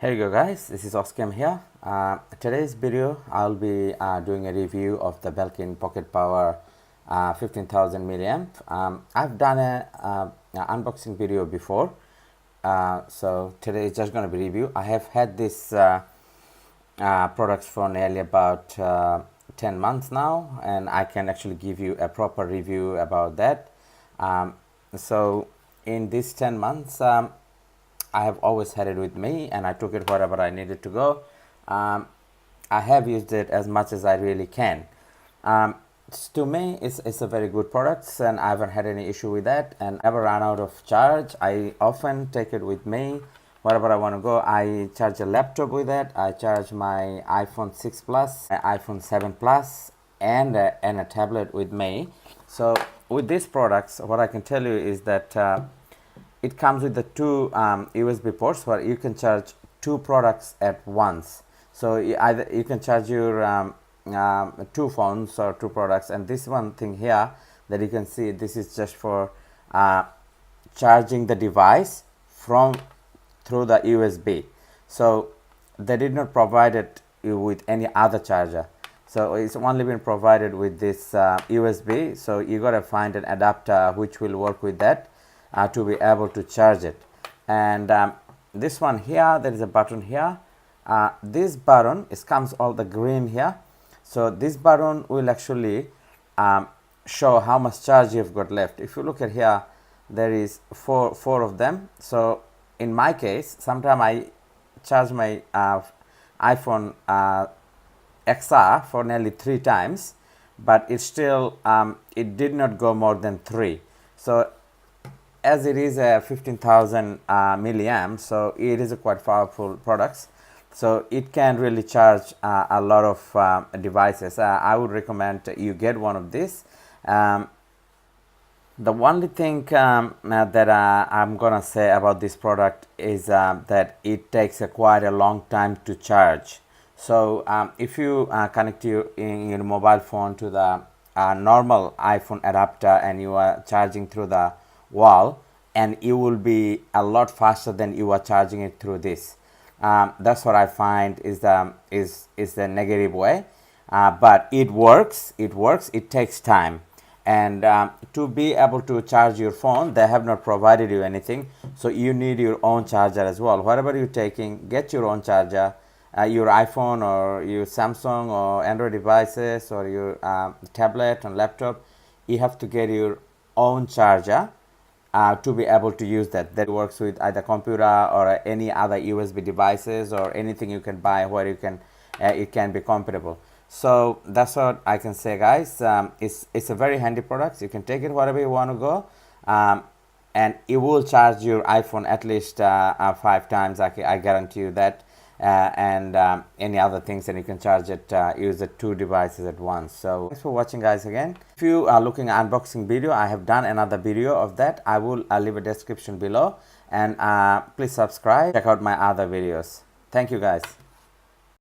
Here you go guys, this is Oscam here. Today's video I'll be doing a review of the BELKIN Pocket Power 15,000 milliamp. I've done a unboxing video before, so today is just going to be review. I have had this products for nearly about 10 months now, and I can actually give you a proper review about that. So in these 10 months I have always had it with me, and I took it wherever I needed to go. I have used it as much as I really can. To me, it's a very good product, and I haven't had any issue with that, and never run out of charge. I often take it with me wherever I want to go. I charge a laptop with it. I charge my iPhone 6 Plus, iPhone 7 Plus, and a tablet with me. So with these products, what I can tell you is that it comes with the two USB ports where you can charge two products at once. So either you can charge your two phones or two products, and this one thing here that you can see, this is just for charging the device through the USB. So they did not provide it with any other charger. So it's only been provided with this USB. So you got to find an adapter which will work with that to be able to charge it. And this one here, there is a button here. This button comes all the green here. So this button will actually show how much charge you've got left. If you look at here, there is four of them. So in my case, sometimes I charge my iPhone XR for nearly 3 times, but it still it did not go more than 3. So as it is a 15,000 milliamp, so it is a quite powerful product. So it can really charge a lot of devices. I would recommend you get one of these. The only thing that I'm gonna say about this product is that it takes quite a long time to charge. So if you connect your mobile phone to the normal iPhone adapter and you are charging through the wall, and it will be a lot faster than you are charging it through this. That's what I find is the negative way, but it works. It takes time, and to be able to charge your phone, they have not provided you anything, so you need your own charger as well. Whatever you're taking, get your own charger. Your iPhone or your Samsung or Android devices or your tablet and laptop, you have to get your own charger to be able to use that. That works with either computer or any other USB devices or anything you can buy where you can it can be compatible. So that's what I can say, guys. It's a very handy product. You can take it wherever you want to go, and it will charge your iPhone at least 5 times. I guarantee you that. And any other things, and you can charge it, use the 2 devices at once. So thanks for watching, guys. Again, if you are looking at unboxing video, I have done another video of that. I will leave a description below, and please subscribe, check out my other videos. Thank you, guys.